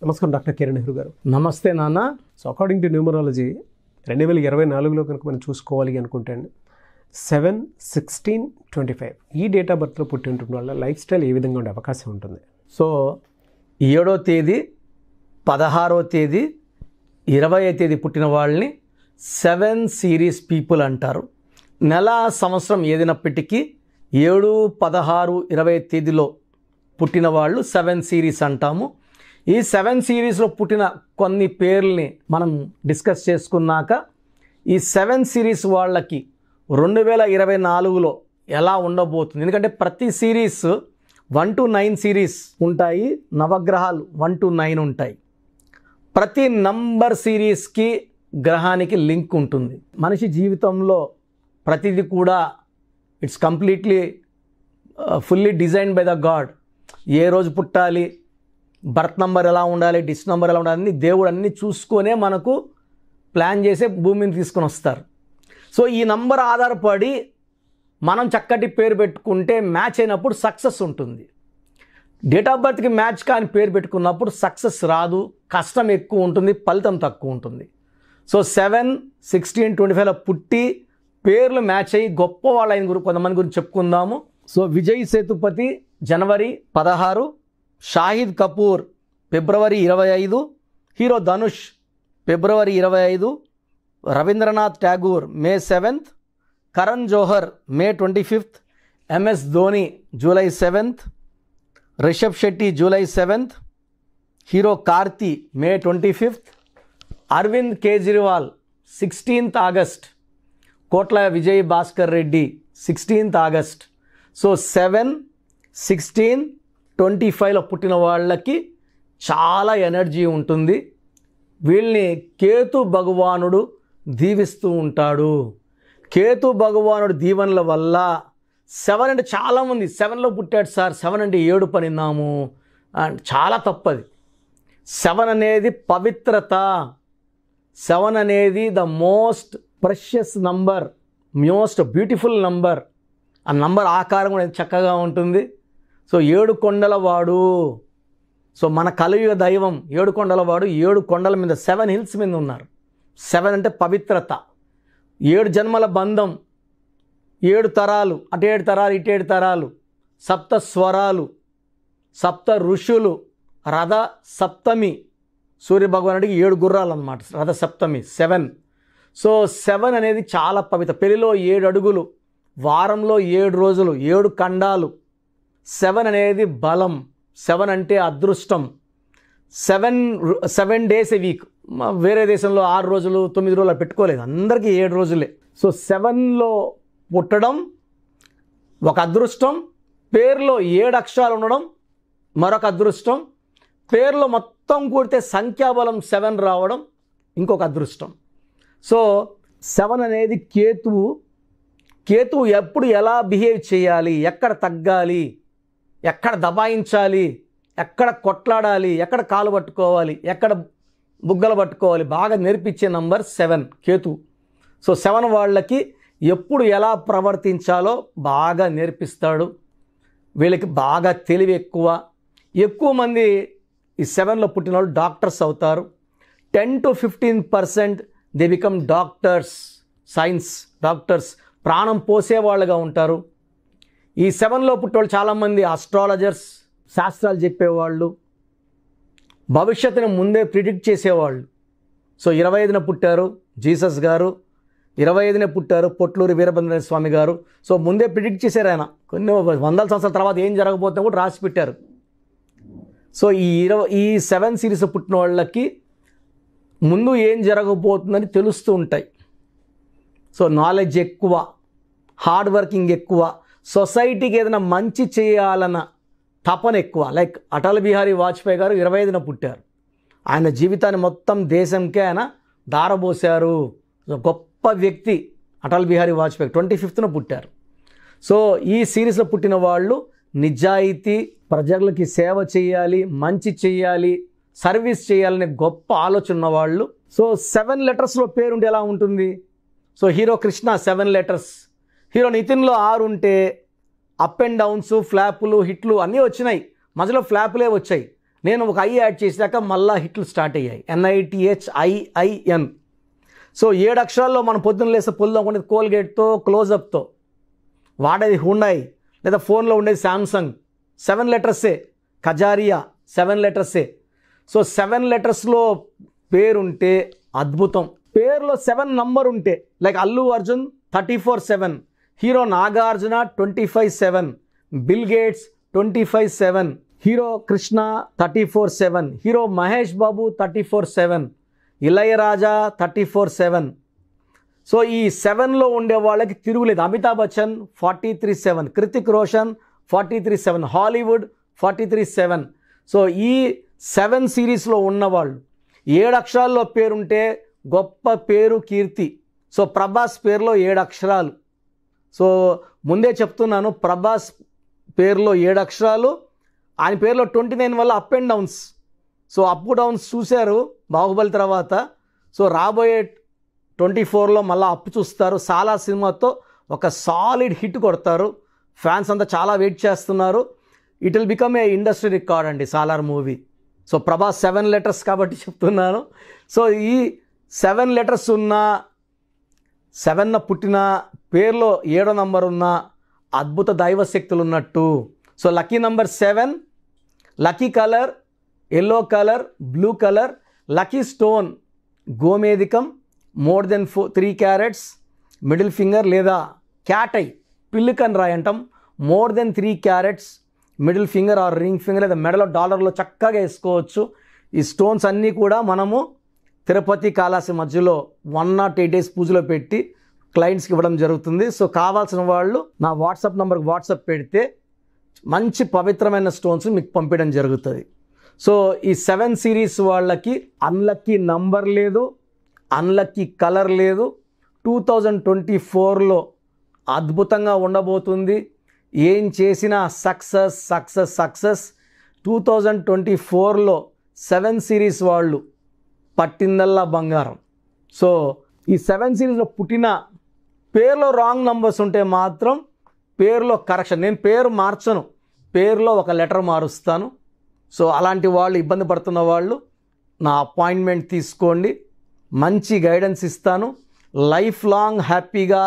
నమస్కారం డాక్టర్ కిరణ్ నెహ్రూ గారు. నమస్తే నాన్న. సో అకార్డింగ్ టు న్యూమరాలజీ 2024లో కనుక మనం చూసుకోవాలి అనుకుంటే 7, 16, 25 ఈ డేట్ ఆఫ్ బర్త్లో పుట్టిన వాళ్ళ లైఫ్ స్టైల్ ఏ విధంగా ఉండే అవకాశం ఉంటుంది? సో 7వ తేదీ, 16వ తేదీ, 20వ తేదీ పుట్టిన వాళ్ళని 7 సిరీస్ పీపుల్ అంటారు. నెల సంవత్సరం ఏదైనప్పటికీ 7, 16, 20 తేదీలో పుట్టిన వాళ్ళు 7 సిరీస్ అంటాము. ఈ 7 సిరీస్లో పుట్టిన కొన్ని పేర్లని మనం డిస్కస్ చేసుకున్నాక ఈ 7 సిరీస్ వాళ్ళకి 2024లో ఎలా ఉండబోతుంది, ఎందుకంటే ప్రతి సిరీస్ 1 to 9 సిరీస్ ఉంటాయి, నవగ్రహాలు 1 to 9 ఉంటాయి. ప్రతి నంబర్ సిరీస్కి గ్రహానికి లింక్ ఉంటుంది. మనిషి జీవితంలో ప్రతిదీ కూడా it's completely fully design by the God. ఏ రోజు పుట్టాలి, బర్త్ నంబర్ ఎలా ఉండాలి, డిస్ నంబర్ ఎలా ఉండాలి, దేవుడు అన్నీ చూసుకొనే మనకు ప్లాన్ చేసే భూమిని తీసుకొని వస్తారు. సో ఈ నంబర్ ఆధారపడి మనం చక్కటి పేరు పెట్టుకుంటే మ్యాచ్ అయినప్పుడు సక్సెస్ ఉంటుంది. డేట్ ఆఫ్ బర్త్కి మ్యాచ్ కాని పేరు పెట్టుకున్నప్పుడు సక్సెస్ రాదు, కష్టం ఎక్కువ ఉంటుంది, ఫలితం తక్కువ ఉంటుంది. సో 7, 16, 25లో పుట్టి పేర్లు మ్యాచ్ అయ్యి గొప్ప వాళ్ళ ఆయన కొంతమంది గురించి చెప్పుకుందాము. సో విజయ్ సేతుపతి జనవరి 16, షాహిద్ కపూర్ ఫిబ్రవరి 25, హీరో ధనుష్ ఫిబ్రవరి 25, Rabindranath Tagore May 7th, Karan Johar May 25th, MS Dhoni July 7th, Rishabh Shetty July 7th, hero Karthi May 25th, Arvind Kejriwal 16th August, Kotla Vijay Bhaskar Reddy 16th August. So 7, 16, 25లో పుట్టిన వాళ్ళకి చాలా ఎనర్జీ ఉంటుంది. వీళ్ళని కేతు భగవానుడు దీవిస్తూ ఉంటాడు. కేతు భగవానుడు దీవెనల వల్ల 7 అంటే చాలామంది 7లో పుట్టాడు సార్, 7 అంటే 7 పనిన్నాము అండ్ చాలా తప్పది. 7 అనేది పవిత్రత. 7 అనేది the most precious number, most beautiful number. ఆ నంబర్ ఆకారం కూడా చక్కగా ఉంటుంది. సో 7 కొండలవాడు, సో మన కలియుగ దైవం 7 కొండలవాడు. 7 కొండల మీద 7 హిల్స్ మీద ఉన్నారు. 7 అంటే పవిత్రత, 7 జన్మల బంధం, 7 తరాలు, అటు 7 తరాలు, ఇటు 7 తరాలు, 7 స్వరాలు, 7 ఋషులు, రథ సప్తమి, సూర్యభగవానుడికి 7 గుర్రాలు అన్నమాట, రథ సప్తమి 7. సో 7 అనేది చాలా పవిత్ర. పెళ్లిలో 7 అడుగులు, వారంలో 7 రోజులు, 7 ఖండాలు. 7 అనేది బలం, 7 అంటే అదృష్టం. 7 డేస్ ఏ వీక్. వేరే దేశంలో 6 రోజులు 9 రోజులు పెట్టుకోలేదు, అందరికీ 7 రోజులే. సో 7లో పుట్టడం ఒక అదృష్టం. పేరులో 7 అక్షరాలు ఉండడం మరొక అదృష్టం. పేరులో మొత్తం కూడితే సంఖ్యాబలం 7 రావడం ఇంకొక అదృష్టం. సో 7 అనేది కేతువు. కేతువు ఎప్పుడు ఎలా బిహేవ్ చేయాలి, ఎక్కడ తగ్గాలి, ఎక్కడ దబాయించాలి, ఎక్కడ కొట్లాడాలి, ఎక్కడ కాలు పట్టుకోవాలి, ఎక్కడ బుగ్గలు పట్టుకోవాలి బాగా నేర్పించే నంబర్ 7 కేతు. సో 7 వాళ్ళకి ఎప్పుడు ఎలా ప్రవర్తించాలో బాగా నేర్పిస్తాడు. వీళ్ళకి బాగా తెలివి ఎక్కువ. ఎక్కువ మంది ఈ 7లో పుట్టిన వాళ్ళు డాక్టర్స్ అవుతారు. 10 to 15% they become doctors, science doctors, ప్రాణం పోసేవాళ్ళుగా ఉంటారు. ఈ 7లో పుట్టేవాళ్ళు చాలామంది ఆస్ట్రాలజర్స్, శాస్త్రాలు చెప్పేవాళ్ళు, భవిష్యత్తుని ముందే ప్రిడిక్ట్ చేసేవాళ్ళు. సో 25న పుట్టారు జీసస్ గారు, 25నే పుట్టారు పొట్లూరి వీరభద్ర స్వామి గారు. సో ముందే ప్రిడిక్ట్ చేశారు ఆయన. కొన్ని వందల సంవత్సరాల తర్వాత ఏం జరగబోతుందో కూడా రాసి పెట్టారు. సో ఈ 7 సిరీస్ పుట్టిన వాళ్ళకి ముందు ఏం జరగబోతుందని తెలుస్తూ ఉంటాయి. సో నాలెడ్జ్ ఎక్కువ, హార్డ్ వర్కింగ్ ఎక్కువ, సొసైటీకి ఏదైనా మంచి చేయాలన్న తపన ఎక్కువ. లైక్ అటల్ బిహారీ వాజ్పేయి గారు 25న పుట్టారు. ఆయన జీవితాన్ని మొత్తం దేశంకే ఆయన దారబోశారు. గొప్ప వ్యక్తి అటల్ బిహారీ వాజ్పేయి 25న పుట్టారు. సో ఈ సిరీస్లో పుట్టిన వాళ్ళు నిజాయితీ, ప్రజలకి సేవ చేయాలి, మంచి చేయాలి, సర్వీస్ చేయాలనే గొప్ప ఆలోచన ఉన్నవాళ్ళు. సో 7 లెటర్స్లో పేరుంటే ఎలా ఉంటుంది? So hero Krishna 7 letters, hero నితిన్లో 6 ఉంటే అప్ అండ్ డౌన్స్, ఫ్లాపులు, హిట్లు అన్నీ వచ్చినాయి. మధ్యలో ఫ్లాపులే వచ్చాయి. నేను ఒక ఐ యాడ్ చేసాక మళ్ళీ హిట్లు స్టార్ట్ అయ్యాయి. NITHIIN. సో 7 అక్షరాల్లో మనం పొద్దున్న లేస్తే పొందుకునేది కోల్గేట్తో, క్లోజప్తో, వాడేది హుండాయ్, లేదా ఫోన్లో ఉండేది శాంసంగ్. 7 లెటర్సే. కజారియా 7 లెటర్సే. సో 7 లెటర్స్లో పేరుంటే అద్భుతం. పేరులో 7 నంబర్ ఉంటే, like Allu Arjun 34/7, hero Nagarjuna 25/7, Bill Gates 25/7, hero Krishna 34/7, hero Mahesh Babu 34/7, Ilaiyaraaja 34/7. So ఈ 7లో ఉండే వాళ్ళకి తిరుగులేదు. అమితాబ్ బచ్చన్ 43/7, కృతిక్ రోషన్ 43/7, హాలీవుడ్ 43/7. సో ఈ 7 సిరీస్లో ఉన్నవాళ్ళు 7 అక్షరాల్లో పేరుంటే గొప్ప పేరు, కీర్తి. సో ప్రభాస్ పేరులో 7 అక్షరాలు. సో ముందే చెప్తున్నాను, ప్రభాస్ పేరులో 7 అక్షరాలు, ఆయన పేరులో 29 వల్ల up and downs. So up downs చూశారు బాహుబలి తర్వాత. సో రాబోయే 24లో మళ్ళీ అప్పు చూస్తారు. సాలా సినిమాతో ఒక సాలిడ్ హిట్ కొడతారు. ఫ్యాన్స్ అంతా చాలా వెయిట్ చేస్తున్నారు. It will become a industry record అండి Salaar movie. So Prabhas 7 letters కాబట్టి చెప్తున్నాను. సో ఈ 7 లెటర్స్ ఉన్న, 7న పుట్టిన, పేరులో 7వ నంబర్ ఉన్న అద్భుత దైవశక్తులు ఉన్నట్టు. So lucky number 7, lucky colour yellow colour, blue colour, lucky stone గోమేధికం, more than 3 carats, middle finger లేదా క్యాట్ ఐ, పిల్లికన్ రాయి అంటాం, more than 3 carats, middle finger or ring finger లేదా మెడలో డాలర్లో చక్కగా వేసుకోవచ్చు. ఈ స్టోన్స్ అన్నీ కూడా మనము తిరుపతి కాళాసి మధ్యలో 108 days పూజలో పెట్టి క్లయింట్స్కి ఇవ్వడం జరుగుతుంది. సో కావాల్సిన వాళ్ళు నా వాట్సాప్ నెంబర్కి వాట్సాప్ పెడితే మంచి పవిత్రమైన స్టోన్స్ మీకు పంపించడం జరుగుతుంది. సో ఈ 7 సిరీస్ వాళ్ళకి అన్లక్కీ నంబర్ లేదు, అన్లక్కీ కలర్ లేదు. 2024లో అద్భుతంగా ఉండబోతుంది. ఏం చేసినా సక్సెస్ సక్సెస్ సక్సెస్. 2024లో 7 సిరీస్ వాళ్ళు పట్టిందల్లా బంగారం. సో ఈ 7 సిరీస్లో పుట్టిన పేరులో రాంగ్ నంబర్స్ ఉంటే మాత్రం పేరులో కరెక్షన్. నేను పేరు మార్చను, పేరులో ఒక లెటర్ మారుస్తాను. సో అలాంటి వాళ్ళు, ఇబ్బంది పడుతున్న వాళ్ళు నా అపాయింట్మెంట్ తీసుకోండి, మంచి గైడెన్స్ ఇస్తాను. లైఫ్ లాంగ్ హ్యాపీగా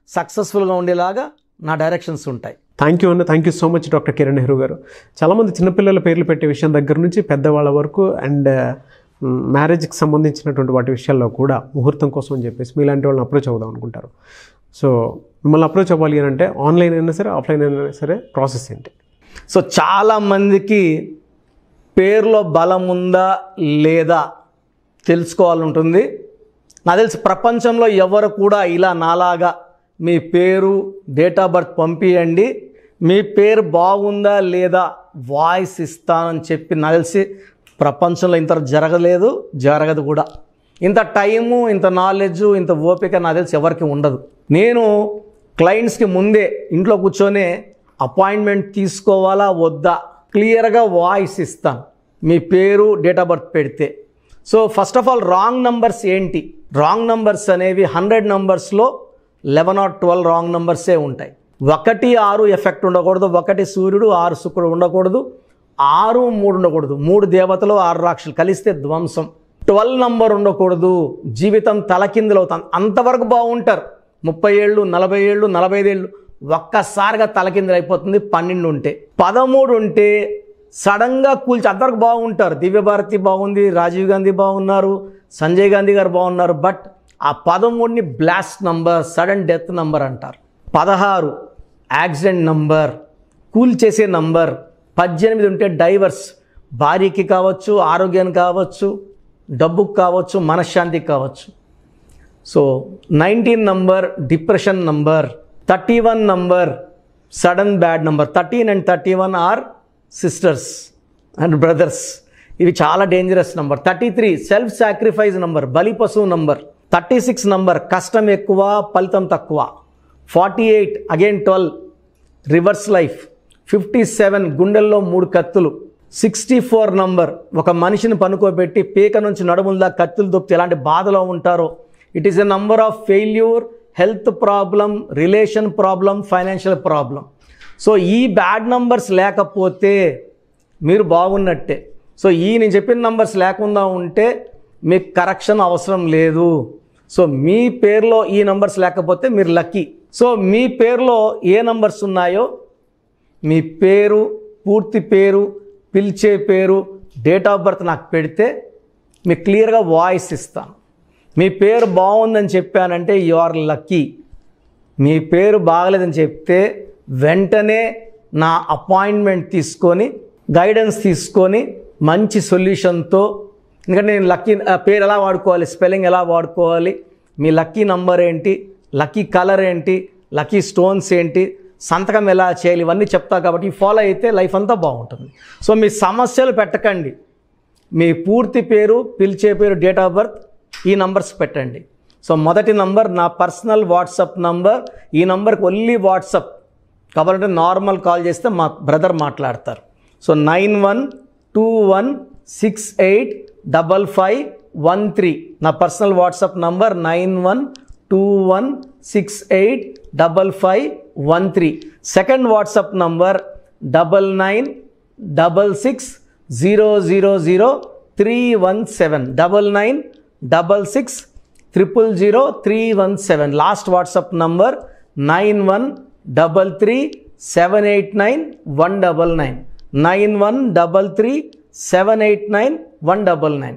సక్సెస్ఫుల్గా ఉండేలాగా నా డైరెక్షన్స్ ఉంటాయి. థ్యాంక్ యూ అన్న, thank you so much doctor Kiran Nehru గారు. చాలామంది చిన్నపిల్లల పేర్లు పెట్టే విషయం దగ్గర నుంచి పెద్దవాళ్ళ వరకు అండ్ మ్యారేజ్కి సంబంధించినటువంటి వాటి విషయాల్లో కూడా ముహూర్తం కోసం అని చెప్పేసి మీలాంటి వాళ్ళని అప్రోచ్ అవుదాం అనుకుంటారు. సో మిమ్మల్ని అప్రోచ్ అవ్వాలి అని అంటే ఆన్లైన్ అయినా సరే, ఆఫ్లైన్ అయినా సరే ప్రాసెస్ ఏంటి? సో చాలామందికి పేరులో బలం ఉందా లేదా తెలుసుకోవాలని ఉంటుంది. నాకు తెలిసి ప్రపంచంలో ఎవరు కూడా ఇలా నాలాగా మీ పేరు, డేట్ ఆఫ్ బర్త్ పంపియండి, మీ పేరు బాగుందా లేదా వాయిస్ ఇస్తానని చెప్పి నాకు తెలిసి ప్రపంచంలో ఇంత జరగదు కూడా. ఇంత టైము, ఇంత నాలెడ్జు, ఇంత ఓపిక నాకు తెలిసి ఎవరికి ఉండదు. నేను క్లయింట్స్కి ముందే ఇంట్లో కూర్చొని అపాయింట్మెంట్ తీసుకోవాలా వద్దా క్లియర్గా వాయిస్ ఇస్తాను మీ పేరు, డేట్ ఆఫ్ బర్త్ పెడితే. So first of all wrong numbers ఏంటి? రాంగ్ నంబర్స్ అనేవి 100 నంబర్స్లో 11 or 12 రాంగ్ నంబర్సే ఉంటాయి. 1, 6 ఎఫెక్ట్ ఉండకూడదు, 1 సూర్యుడు 6 శుక్రుడు ఉండకూడదు, 6, 3 ఉండకూడదు, 3 దేవతలు 6 రాక్షసులు కలిస్తే ధ్వంసం. 12 నంబర్ ఉండకూడదు, జీవితం తలకిందులవుతాం. అంతవరకు బాగుంటారు, 30 ఏళ్ళు, 40 ఏళ్ళు, 45 ఏళ్ళు, ఒక్కసారిగా తలకిందులు అయిపోతుంది 12 ఉంటే. 13 ఉంటే సడన్గా కూల్చి అంతవరకు బాగుంటారు. దివ్యభారతి బాగుంది, రాజీవ్ గాంధీ బాగున్నారు, సంజయ్ గాంధీ గారు బాగున్నారు. బట్ ఆ 13ని blast number, sudden death number అంటారు. 16 యాక్సిడెంట్ నంబర్, కూల్ చేసే నంబర్. 18 ఉంటే డైవర్స్, భార్యకి కావచ్చు, ఆరోగ్యానికి కావచ్చు, డబ్బుకు కావచ్చు, మనశ్శాంతికి కావచ్చు. So 19 number depression number. 31 number sudden bad number. 13 and 31 are sisters and brothers. ఇవి చాలా dangerous number. 33 self sacrifice number, బలి పశువు నంబర్. 36 నంబర్ కష్టం ఎక్కువ, ఫలితం తక్కువ. 48 అగైన్ 12 రివర్స్ లైఫ్. 57 గుండెల్లో 3 కత్తులు. 64 నంబర్ ఒక మనిషిని పనుకోబెట్టి పీక నుంచి నడుముల కత్తులు దొప్పితే ఎలాంటి బాధలో ఉంటారో. It is a number of failure, health problem, relation problem, financial problem. So ఈ బ్యాడ్ నంబర్స్ లేకపోతే మీరు బాగున్నట్టే. సో నేను చెప్పిన నంబర్స్ లేకుండా ఉంటే మీకు కరెక్షన్ అవసరం లేదు. సో మీ పేరులో ఈ నంబర్స్ లేకపోతే మీరు లక్కీ. సో మీ పేరులో ఏ నంబర్స్ ఉన్నాయో మీ పేరు, పూర్తి పేరు, పిలిచే పేరు, డేట్ ఆఫ్ బర్త్ నాకు పెడితే మీకు క్లియర్గా వాయిస్ ఇస్తాను. మీ పేరు బాగుందని చెప్పానంటే యు ఆర్ లక్కీ. మీ పేరు బాగలేదని చెప్తే వెంటనే నా అపాయింట్మెంట్ తీసుకొని గైడెన్స్ తీసుకొని మంచి సొల్యూషన్తో, ఎందుకంటే నేను లక్కీ పేరు ఎలా వాడుకోవాలి, స్పెల్లింగ్ ఎలా వాడుకోవాలి, మీ లక్కీ నంబర్ ఏంటి, లక్కీ కలర్ ఏంటి, లక్కీ స్టోన్స్ ఏంటి, సంతకం ఎలా చేయాలి, ఇవన్నీ చెప్తా కాబట్టి ఫాలో అయితే లైఫ్ అంతా బాగుంటుంది. సో మీ సమస్యలు పెట్టకండి. మీ పూర్తి పేరు, పిలిచే పేరు, డేట్ ఆఫ్ బర్త్, ఈ నంబర్స్ పెట్టండి. సో మొదటి నంబర్ నా పర్సనల్ వాట్సాప్ నంబర్. ఈ నంబర్కి ఓన్లీ వాట్సాప్, కాబట్టి నార్మల్ కాల్ చేస్తే మా బ్రదర్ మాట్లాడతారు. సో 9121685513 నా personal WhatsApp number 9121685513. Second WhatsApp number 9966000317 9966000317. Last WhatsApp number 9133789199 9133789199.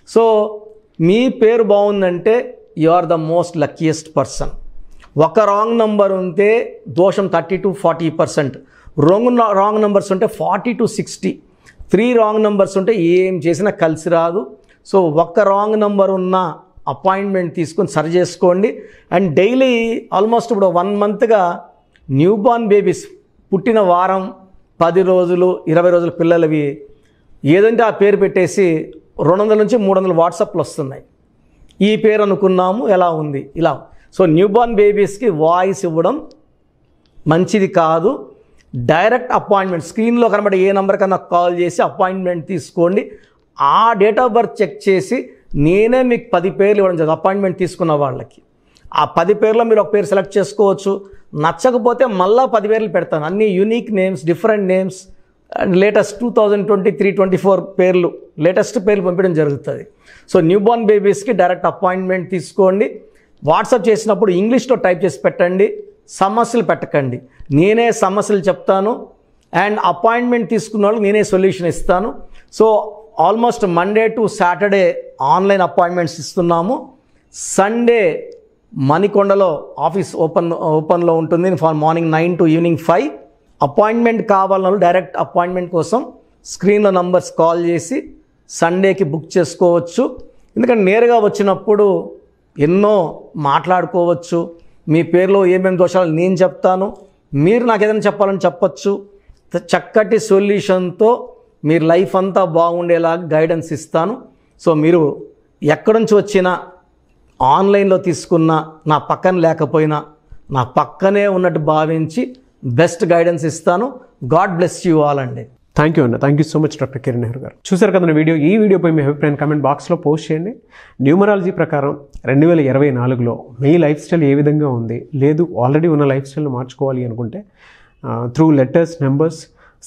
So మీ పేరు బాగుందంటే you are the most luckiest person. ఒక రాంగ్ నంబర్ ఉంటే దోషం 30 to 40%, రాంగ్ నంబర్స్ ఉంటే 40 to 60, 3 రాంగ్ నంబర్స్ ఉంటే ఏం చేసినా కలిసి రాదు. సో ఒక్క రాంగ్ నంబర్ ఉన్న అపాయింట్మెంట్ తీసుకొని సరి చేసుకోండి. అండ్ డైలీ ఆల్మోస్ట్ ఇప్పుడు 1 మంత్గా న్యూ బార్న్ బేబీస్ పుట్టిన వారం, 10 రోజులు, 20 రోజుల పిల్లలవి ఏదంటే ఆ పేరు పెట్టేసి 200 నుంచి 300 వాట్సాప్లు వస్తున్నాయి. ఈ పేరు అనుకున్నాము, ఎలా ఉంది ఇలా. సో న్యూ బార్న్ బేబీస్కి వాయిస్ ఇవ్వడం మంచిది కాదు. డైరెక్ట్ అపాయింట్మెంట్ స్క్రీన్లో కనబడే ఏ నెంబర్ కన్నా కాల్ చేసి అపాయింట్మెంట్ తీసుకోండి. ఆ డేట్ ఆఫ్ బర్త్ చెక్ చేసి నేనే మీకు 10 పేర్లు ఇవ్వడం జరుగుతుంది అపాయింట్మెంట్ తీసుకున్న వాళ్ళకి. ఆ 10 పేర్లో మీరు ఒక పేరు సెలెక్ట్ చేసుకోవచ్చు. నచ్చకపోతే మళ్ళీ 10 పేర్లు పెడతాను, అన్ని unique names, different names, and latest 2023-24 పేర్లు, లేటెస్ట్ పేర్లు పంపించడం జరుగుతుంది. సో న్యూ బార్న్ బేబీస్కి డైరెక్ట్ అపాయింట్మెంట్ తీసుకోండి. వాట్సాప్ చేసినప్పుడు ఇంగ్లీష్లో టైప్ చేసి పెట్టండి, సమస్యలు పెట్టకండి. నేనే సమస్యలు చెప్తాను అండ్ అపాయింట్మెంట్ తీసుకున్న వాళ్ళకి నేనే సొల్యూషన్ ఇస్తాను. So almost Monday to Saturday online appointments ఇస్తున్నాము. సండే మణికొండలో ఆఫీస్ ఓపెన్లో ఉంటుంది మార్నింగ్ 9 to ఈవినింగ్ 5. అపాయింట్మెంట్ కావాలన్న డైరెక్ట్ అపాయింట్మెంట్ కోసం స్క్రీన్లో నంబర్స్ కాల్ చేసి సండేకి బుక్ చేసుకోవచ్చు. ఎందుకంటే నేరుగా వచ్చినప్పుడు ఎన్నో మాట్లాడుకోవచ్చు. మీ పేరులో ఏమేమి దోషాలు నేను చెప్తాను, మీరు నాకు ఏదైనా చెప్పాలని చెప్పచ్చు. చక్కటి సొల్యూషన్తో మీరు లైఫ్ అంతా బాగుండేలాగా గైడెన్స్ ఇస్తాను. సో మీరు ఎక్కడి నుంచి వచ్చినా, ఆన్లైన్లో తీసుకున్నా, నా పక్కన లేకపోయినా నా పక్కనే ఉన్నట్టు భావించి బెస్ట్ గైడెన్స్ ఇస్తాను. గాడ్ బ్లెస్ యూ ఆల్ అండి. థ్యాంక్ యూ అన్న. Thank you so much doctor Kiran Nehru గారు. చూసారు కదా వీడియో. ఈ వీడియోపై మీ అభిప్రాయం కామెంట్ బాక్స్లో పోస్ట్ చేయండి. న్యూమరాలజీ ప్రకారం 2024లో మీ లైఫ్ స్టైల్ ఏ విధంగా ఉంది, లేదు ఆల్రెడీ ఉన్న లైఫ్ స్టైల్ని మార్చుకోవాలి అనుకుంటే త్రూ లెటర్స్, నెంబర్స్,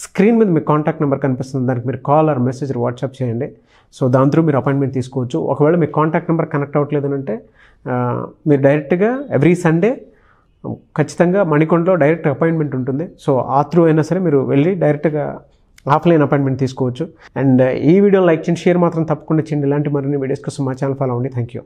స్క్రీన్ మీద మీ కాంటాక్ట్ నెంబర్ కనిపిస్తుంది, దానికి మీరు కాల్ ఆర్ మెసేజ్ వాట్సాప్ చేయండి. సో దాని త్రూ మీరు అపాయింట్మెంట్ తీసుకోవచ్చు. ఒకవేళ మీ కాంటాక్ట్ నెంబర్ కనెక్ట్ అవ్వట్లేదు అంటే మీరు డైరెక్ట్గా ఎవ్రీ సండే ఖచ్చితంగా మణికొండలో డైరెక్ట్ అపాయింట్మెంట్ ఉంటుంది. సో ఆ త్రూ అయినా సరే మీరు వెళ్ళి డైరెక్ట్గా ఆఫ్లైన్ అపాయింట్మెంట్ తీసుకోవచ్చు. అండ్ ఈ వీడియోని లైక్ చేయండి, షేర్ మాత్రం తప్పకుండా చేయండి. ఇలాంటి మరిన్ని వీడియోస్ కోసం మా ఛానల్ ఫాలో అవ్వండి. Thank you.